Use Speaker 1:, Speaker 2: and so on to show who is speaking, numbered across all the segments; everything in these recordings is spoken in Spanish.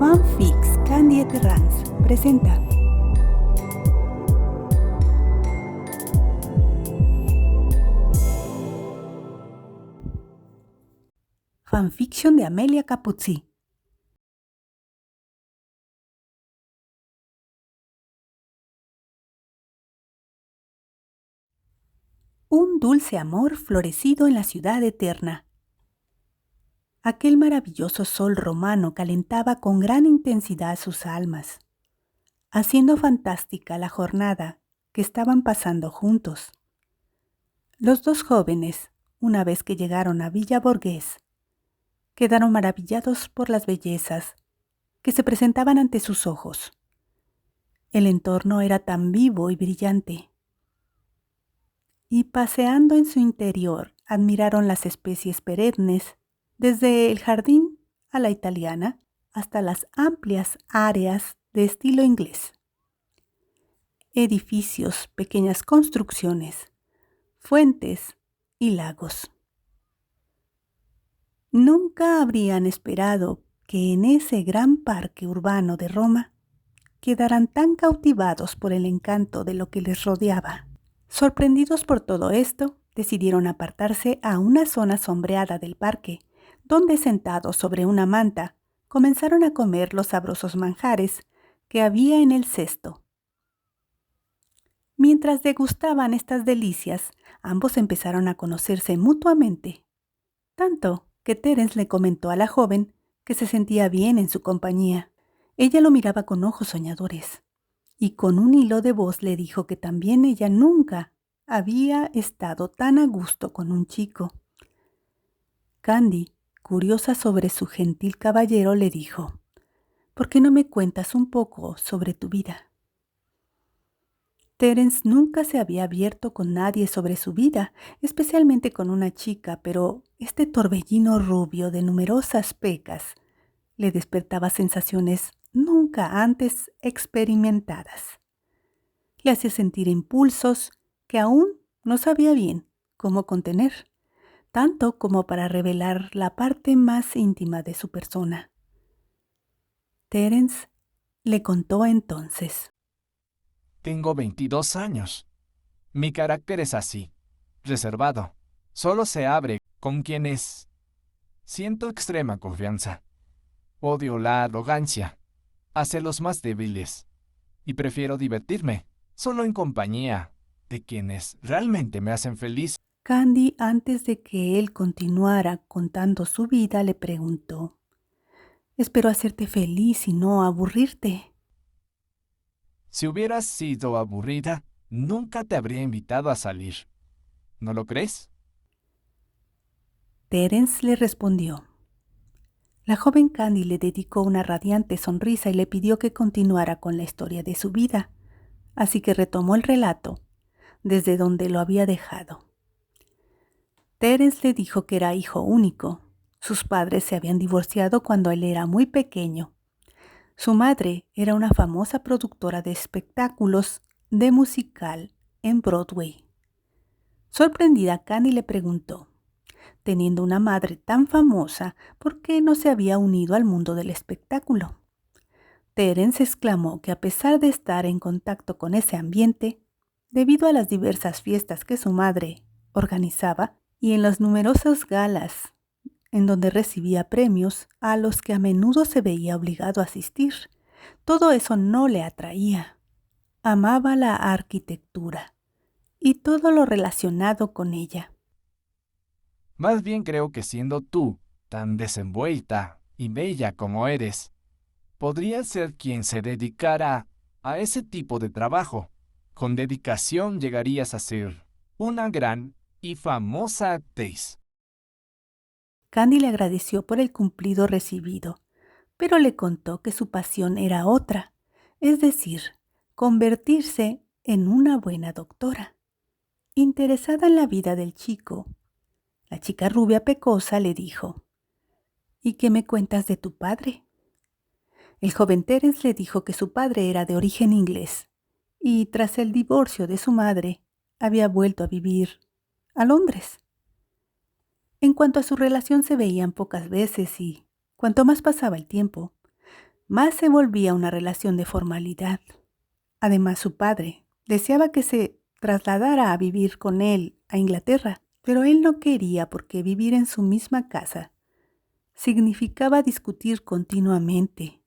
Speaker 1: Fanfics Candy Terrance presenta Fanfiction de Amelia Capuzzi. Un dulce amor florecido en la ciudad eterna. Aquel maravilloso sol romano calentaba con gran intensidad sus almas, haciendo fantástica la jornada que estaban pasando juntos. Los dos jóvenes, una vez que llegaron a Villa Borghese, quedaron maravillados por las bellezas que se presentaban ante sus ojos. El entorno era tan vivo y brillante. Y paseando en su interior, admiraron las especies perennes, desde el jardín a la italiana hasta las amplias áreas de estilo inglés. Edificios, pequeñas construcciones, fuentes y lagos. Nunca habrían esperado que en ese gran parque urbano de Roma quedaran tan cautivados por el encanto de lo que les rodeaba. Sorprendidos por todo esto, decidieron apartarse a una zona sombreada del parque, donde sentados sobre una manta, comenzaron a comer los sabrosos manjares que había en el cesto. Mientras degustaban estas delicias, ambos empezaron a conocerse mutuamente, tanto que Terence le comentó a la joven que se sentía bien en su compañía. Ella lo miraba con ojos soñadores, y con un hilo de voz le dijo que también ella nunca había estado tan a gusto con un chico. Candy, curiosa sobre su gentil caballero, le dijo: «¿Por qué no me cuentas un poco sobre tu vida?» Terence nunca se había abierto con nadie sobre su vida, especialmente con una chica, pero este torbellino rubio de numerosas pecas le despertaba sensaciones nunca antes experimentadas. Le hacía sentir impulsos que aún no sabía bien cómo contener, tanto como para revelar la parte más íntima de su persona. Terence le contó entonces:
Speaker 2: Tengo 22 años. Mi carácter es así, reservado. Solo se abre con quienes siento extrema confianza. Odio la arrogancia, hacia los más débiles, y prefiero divertirme solo en compañía de quienes realmente me hacen feliz.
Speaker 1: Candy, antes de que él continuara contando su vida, le preguntó: «Espero hacerte feliz y no aburrirte».
Speaker 2: Si hubieras sido aburrida, nunca te habría invitado a salir. ¿No lo crees?
Speaker 1: Terence le respondió. La joven Candy le dedicó una radiante sonrisa y le pidió que continuara con la historia de su vida, así que retomó el relato desde donde lo había dejado. Terence le dijo que era hijo único. Sus padres se habían divorciado cuando él era muy pequeño. Su madre era una famosa productora de espectáculos de musical en Broadway. Sorprendida, Candy le preguntó: teniendo una madre tan famosa, ¿por qué no se había unido al mundo del espectáculo? Terence exclamó que a pesar de estar en contacto con ese ambiente, debido a las diversas fiestas que su madre organizaba y en las numerosas galas en donde recibía premios a los que a menudo se veía obligado a asistir, todo eso no le atraía. Amaba la arquitectura y todo lo relacionado con ella.
Speaker 2: Más bien creo que siendo tú tan desenvuelta y bella como eres, podrías ser quien se dedicara a ese tipo de trabajo. Con dedicación llegarías a ser una gran y famosa actriz.
Speaker 1: Candy le agradeció por el cumplido recibido, pero le contó que su pasión era otra, es decir, convertirse en una buena doctora. Interesada en la vida del chico, la chica rubia pecosa le dijo: «¿Y qué me cuentas de tu padre?» El joven Terence le dijo que su padre era de origen inglés y tras el divorcio de su madre había vuelto a vivir a Londres. En cuanto a su relación, se veían pocas veces y, cuanto más pasaba el tiempo, más se volvía una relación de formalidad. Además, su padre deseaba que se trasladara a vivir con él a Inglaterra, pero él no quería porque vivir en su misma casa significaba discutir continuamente.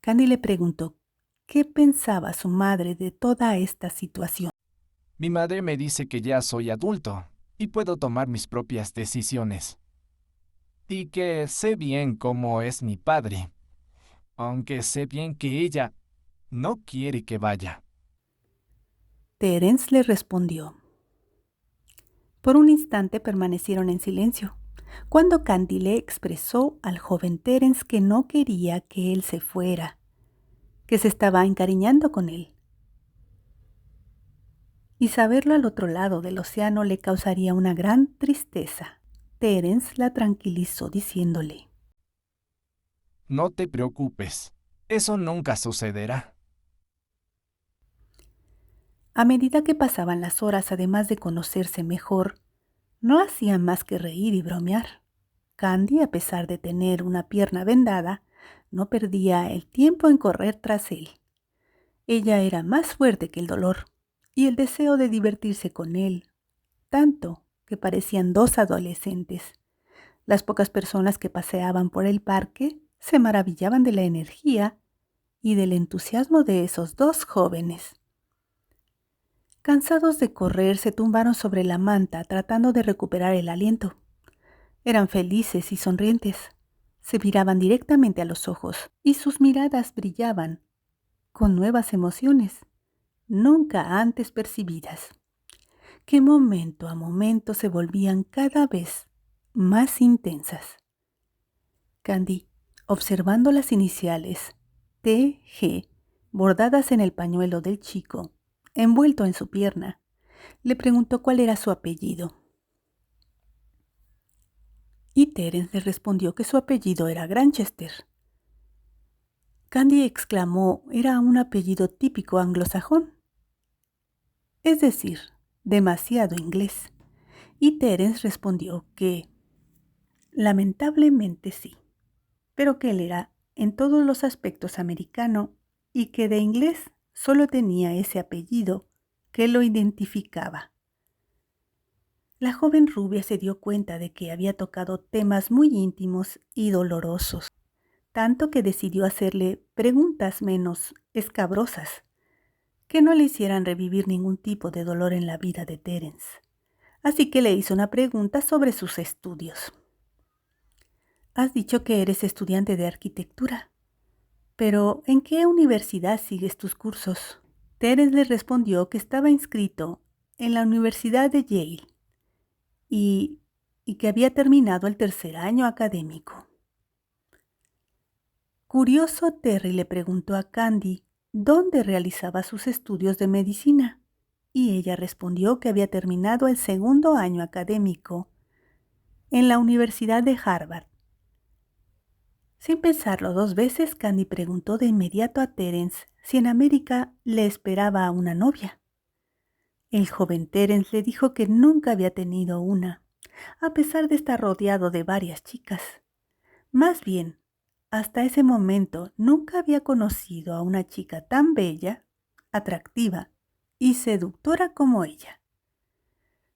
Speaker 1: Candy le preguntó qué pensaba su madre de toda esta situación.
Speaker 2: Mi madre me dice que ya soy adulto y puedo tomar mis propias decisiones. Y que sé bien cómo es mi padre, aunque sé bien que ella no quiere que vaya.
Speaker 1: Terence le respondió. Por un instante permanecieron en silencio, cuando Candy le expresó al joven Terence que no quería que él se fuera, que se estaba encariñando con él. Y saberlo al otro lado del océano le causaría una gran tristeza. Terence la tranquilizó diciéndole:
Speaker 2: No te preocupes, eso nunca sucederá.
Speaker 1: a medida que pasaban las horas, además de conocerse mejor, no hacían más que reír y bromear. Candy, a pesar de tener una pierna vendada, no perdía el tiempo en correr tras él. Ella era más fuerte que el dolor y el deseo de divertirse con él, tanto que parecían dos adolescentes. Las pocas personas que paseaban por el parque se maravillaban de la energía y del entusiasmo de esos dos jóvenes. Cansados de correr, se tumbaron sobre la manta tratando de recuperar el aliento. Eran felices y sonrientes. Se miraban directamente a los ojos y sus miradas brillaban con nuevas emociones, nunca antes percibidas, que momento a momento se volvían cada vez más intensas. Candy, observando las iniciales TG bordadas en el pañuelo del chico, envuelto en su pierna, le preguntó cuál era su apellido. Y Terence le respondió que su apellido era Granchester. Candy exclamó: era un apellido típico anglosajón, es decir, demasiado inglés. Y Terence respondió que, lamentablemente sí, pero que él era en todos los aspectos americano y que de inglés solo tenía ese apellido que lo identificaba. La joven rubia se dio cuenta de que había tocado temas muy íntimos y dolorosos, tanto que decidió hacerle preguntas menos escabrosas, que no le hicieran revivir ningún tipo de dolor en la vida de Terence. Así que le hizo una pregunta sobre sus estudios. Has dicho que eres estudiante de arquitectura, pero ¿en qué universidad sigues tus cursos? Terence le respondió que estaba inscrito en la Universidad de Yale y que había terminado el tercer año académico. Curioso, Terry le preguntó a Candy dónde realizaba sus estudios de medicina, y ella respondió que había terminado el segundo año académico en la Universidad de Harvard. Sin pensarlo dos veces, Candy preguntó de inmediato a Terence si en América le esperaba una novia. El joven Terence le dijo que nunca había tenido una, a pesar de estar rodeado de varias chicas. Más bien, hasta ese momento nunca había conocido a una chica tan bella, atractiva y seductora como ella.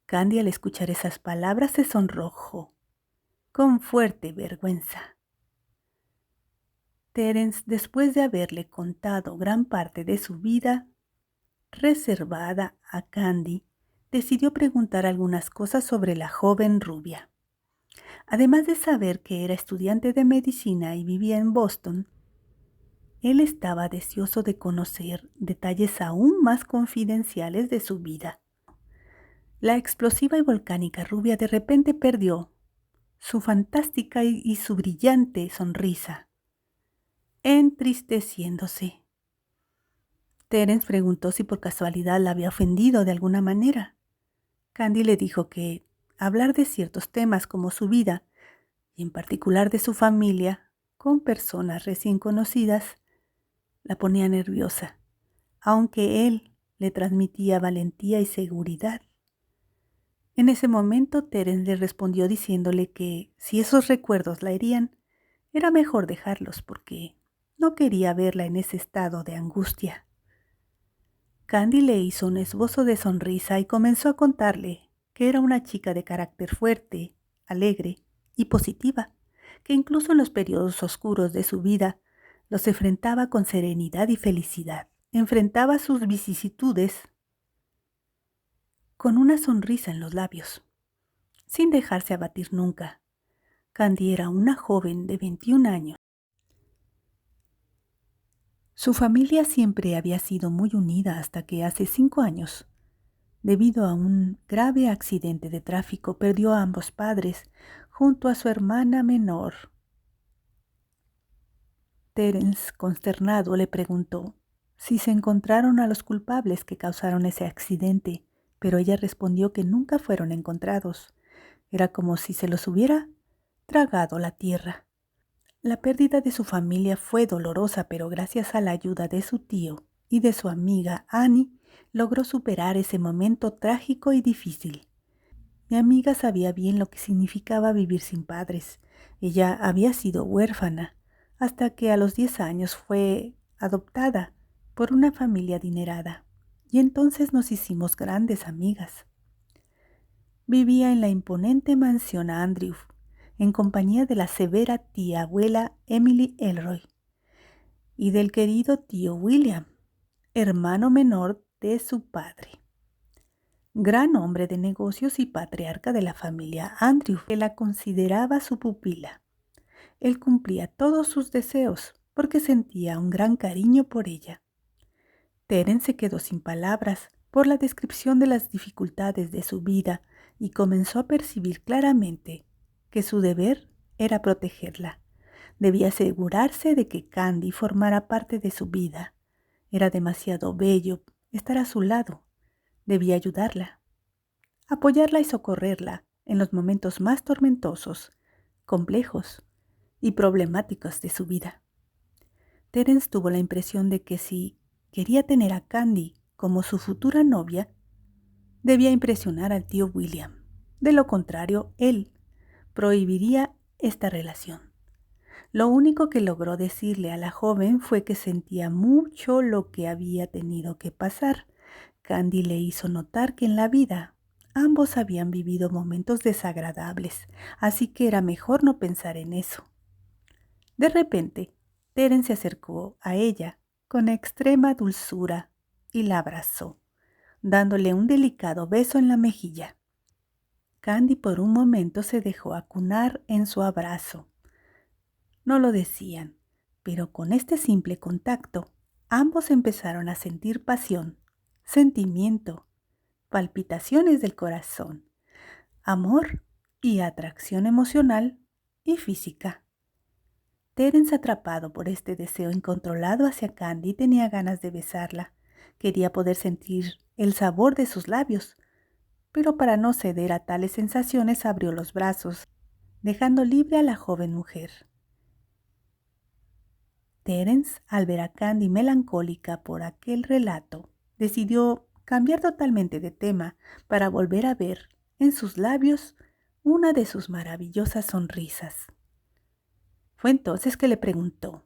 Speaker 1: Candy, al escuchar esas palabras, se sonrojó con fuerte vergüenza. Terence, después de haberle contado gran parte de su vida reservada a Candy, decidió preguntar algunas cosas sobre la joven rubia. Además de saber que era estudiante de medicina y vivía en Boston, él estaba deseoso de conocer detalles aún más confidenciales de su vida. La explosiva y volcánica rubia de repente perdió su fantástica y su brillante sonrisa, entristeciéndose. Terence preguntó si por casualidad la había ofendido de alguna manera. Candy le dijo que hablar de ciertos temas como su vida, y en particular de su familia, con personas recién conocidas, la ponía nerviosa, aunque él le transmitía valentía y seguridad. En ese momento Terence le respondió diciéndole que si esos recuerdos la herían, era mejor dejarlos porque No quería verla en ese estado de angustia. Candy le hizo un esbozo de sonrisa y comenzó a contarle que era una chica de carácter fuerte, alegre y positiva, que incluso en los periodos oscuros de su vida los enfrentaba con serenidad y felicidad. Enfrentaba sus vicisitudes con una sonrisa en los labios, sin dejarse abatir nunca. Candy era una joven de 21 años. Su familia siempre había sido muy unida hasta que hace 5 años, debido a un grave accidente de tráfico, perdió a ambos padres junto a su hermana menor. Terence, consternado, le preguntó si se encontraron a los culpables que causaron ese accidente, pero ella respondió que nunca fueron encontrados. Era como si se los hubiera tragado la tierra. La pérdida de su familia fue dolorosa, pero gracias a la ayuda de su tío y de su amiga Annie, logró superar ese momento trágico y difícil. Mi amiga sabía bien lo que significaba vivir sin padres. Ella había sido huérfana hasta que a los 10 años fue adoptada por una familia adinerada, y entonces nos hicimos grandes amigas. Vivía en la imponente mansión Andrew, en compañía de la severa tía abuela Emily Elroy y del querido tío William, hermano menor de su padre. Gran hombre de negocios y patriarca de la familia Andrew, que la consideraba su pupila. Él cumplía todos sus deseos porque sentía un gran cariño por ella. Terence se quedó sin palabras por la descripción de las dificultades de su vida y comenzó a percibir claramente que su deber era protegerla. Debía asegurarse de que Candy formara parte de su vida. Era demasiado bello estar a su lado. Debía ayudarla, apoyarla y socorrerla en los momentos más tormentosos, complejos y problemáticos de su vida. Terence tuvo la impresión de que si quería tener a Candy como su futura novia, debía impresionar al tío William. De lo contrario, él prohibiría esta relación. Lo único que logró decirle a la joven fue que sentía mucho lo que había tenido que pasar. Candy le hizo notar que en la vida ambos habían vivido momentos desagradables, así que era mejor no pensar en eso. De repente, Terence se acercó a ella con extrema dulzura y la abrazó, dándole un delicado beso en la mejilla. Candy por un momento se dejó acunar en su abrazo. No lo decían, pero con este simple contacto, ambos empezaron a sentir pasión, sentimiento, palpitaciones del corazón, amor y atracción emocional y física. Terence, atrapado por este deseo incontrolado hacia Candy, tenía ganas de besarla. Quería poder sentir el sabor de sus labios, pero para no ceder a tales sensaciones abrió los brazos, dejando libre a la joven mujer. Terence, al ver a Candy melancólica por aquel relato, decidió cambiar totalmente de tema para volver a ver en sus labios una de sus maravillosas sonrisas. Fue entonces que le preguntó: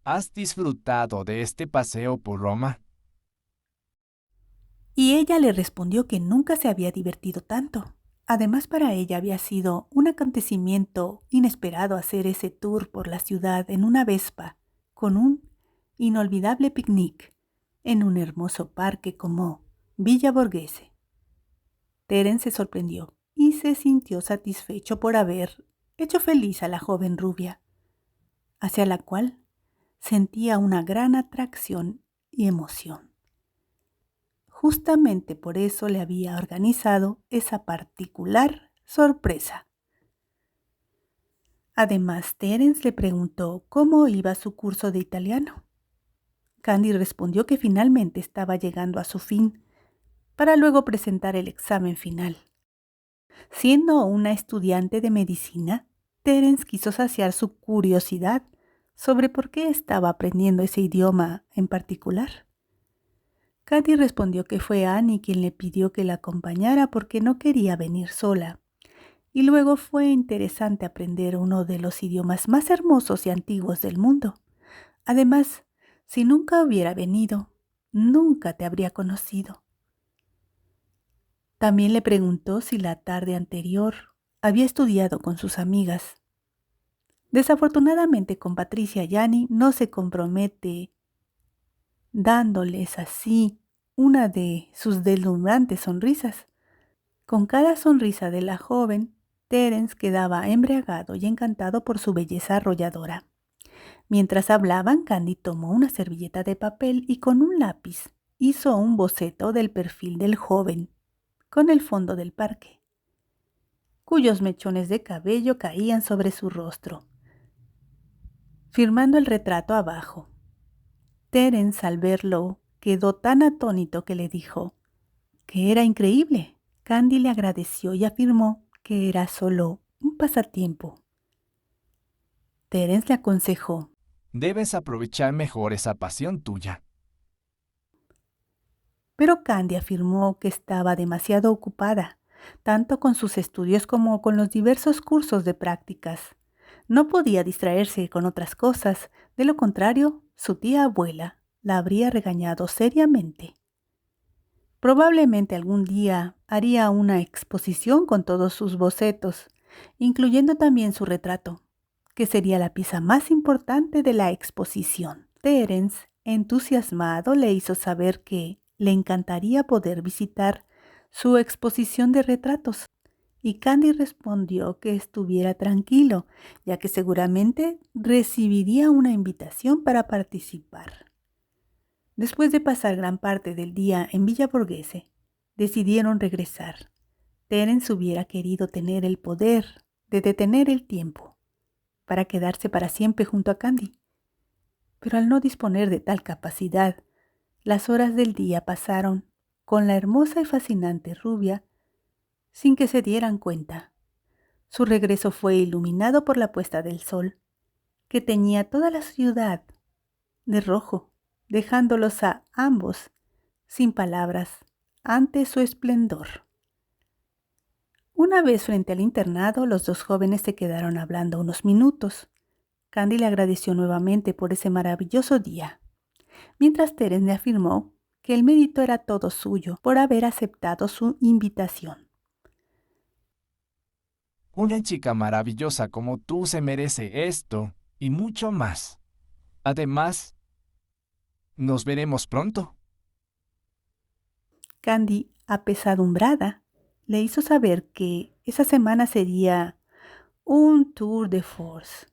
Speaker 2: ¿Has disfrutado de este paseo por Roma?
Speaker 1: Y ella le respondió que nunca se había divertido tanto. Además, para ella había sido un acontecimiento inesperado hacer ese tour por la ciudad en una Vespa, con un inolvidable picnic en un hermoso parque como Villa Borghese. Terence se sorprendió y se sintió satisfecho por haber hecho feliz a la joven rubia, hacia la cual sentía una gran atracción y emoción. Justamente por eso le había organizado esa particular sorpresa. Además, Terence le preguntó cómo iba su curso de italiano. Candy respondió que finalmente estaba llegando a su fin, para luego presentar el examen final. Siendo una estudiante de medicina, Terence quiso saciar su curiosidad sobre por qué estaba aprendiendo ese idioma en particular. Candy respondió que fue Annie quien le pidió que la acompañara porque no quería venir sola. Y luego fue interesante aprender uno de los idiomas más hermosos y antiguos del mundo. Además, si nunca hubiera venido, nunca te habría conocido. También le preguntó si la tarde anterior había estudiado con sus amigas. Desafortunadamente con Patricia y Annie no se compromete dándoles así una de sus deslumbrantes sonrisas. Con cada sonrisa de la joven, Terence quedaba embriagado y encantado por su belleza arrolladora. Mientras hablaban, Candy tomó una servilleta de papel y con un lápiz hizo un boceto del perfil del joven con el fondo del parque, cuyos mechones de cabello caían sobre su rostro, firmando el retrato abajo. Terence, al verlo, quedó tan atónito que le dijo que era increíble. Candy le agradeció y afirmó que era solo un pasatiempo. Terence le aconsejó:
Speaker 2: Debes aprovechar mejor esa pasión tuya.
Speaker 1: pero Candy afirmó que estaba demasiado ocupada, tanto con sus estudios como con los diversos cursos de prácticas. No podía distraerse con otras cosas, de lo contrario, su tía abuela la habría regañado seriamente. Probablemente algún día haría una exposición con todos sus bocetos, incluyendo también su retrato, que sería la pieza más importante de la exposición. Terence, entusiasmado, le hizo saber que le encantaría poder visitar su exposición de retratos, y Candy respondió que estuviera tranquilo, ya que seguramente recibiría una invitación para participar. Después de pasar gran parte del día en Villa Borghese, decidieron regresar. Terence hubiera querido tener el poder de detener el tiempo para quedarse para siempre junto a Candy, pero al no disponer de tal capacidad, las horas del día pasaron con la hermosa y fascinante rubia sin que se dieran cuenta. Su regreso fue iluminado por la puesta del sol, que teñía toda la ciudad de rojo, dejándolos a ambos sin palabras ante su esplendor. Una vez frente al internado, los dos jóvenes se quedaron hablando unos minutos. Candy le agradeció nuevamente por ese maravilloso día, mientras Terence le afirmó que el mérito era todo suyo por haber aceptado su invitación.
Speaker 2: Una chica maravillosa como tú se merece esto y mucho más. Además, nos veremos pronto.
Speaker 1: Candy, apesadumbrada, le hizo saber que esa semana sería un tour de force,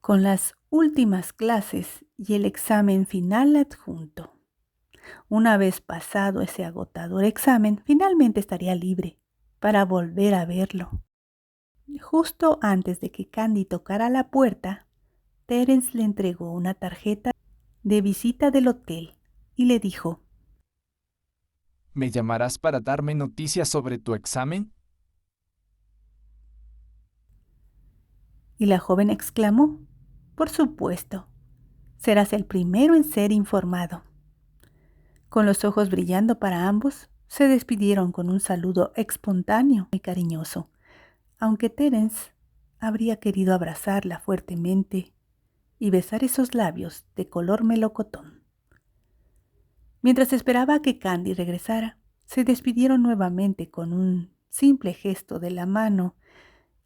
Speaker 1: con las últimas clases y el examen final adjunto. Una vez pasado ese agotador examen, finalmente estaría libre para volver a verlo. Justo antes de que Candy tocara la puerta, Terence le entregó una tarjeta de visita del hotel y le dijo:
Speaker 2: ¿Me llamarás para darme noticias sobre tu examen?
Speaker 1: Y la joven exclamó: por supuesto, serás el primero en ser informado. Con los ojos brillando para ambos, se despidieron con un saludo espontáneo y cariñoso, aunque Terence habría querido abrazarla fuertemente y besar esos labios de color melocotón. Mientras esperaba a que Candy regresara, se despidieron nuevamente con un simple gesto de la mano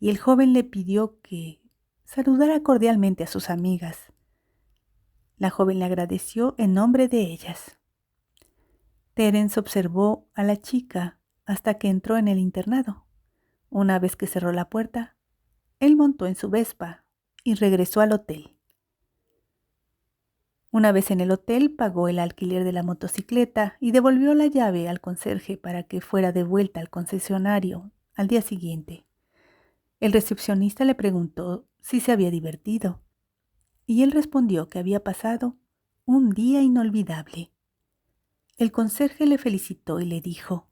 Speaker 1: y el joven le pidió que saludara cordialmente a sus amigas. La joven le agradeció en nombre de ellas. Terence observó a la chica hasta que entró en el internado. Una vez que cerró la puerta, él montó en su Vespa y regresó al hotel. Una vez en el hotel, pagó el alquiler de la motocicleta y devolvió la llave al conserje para que fuera de vuelta al concesionario al día siguiente. El recepcionista le preguntó si se había divertido, y él respondió que había pasado un día inolvidable. El conserje le felicitó y le dijo: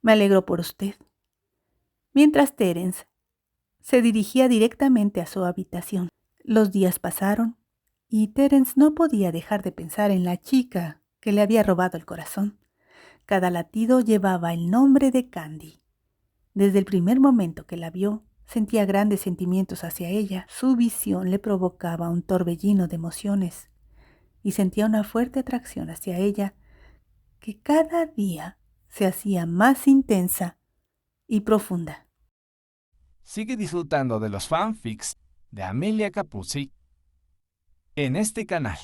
Speaker 1: me alegro por usted, mientras Terence se dirigía directamente a su habitación. Los días pasaron y Terence no podía dejar de pensar en la chica que le había robado el corazón. Cada latido llevaba el nombre de Candy. Desde el primer momento que la vio, Sentía grandes sentimientos hacia ella. Su visión le provocaba un torbellino de emociones y sentía una fuerte atracción hacia ella que cada día se hacía más intensa y profunda.
Speaker 2: Sigue disfrutando de los fanfics de Amelia Capuzzi en este canal.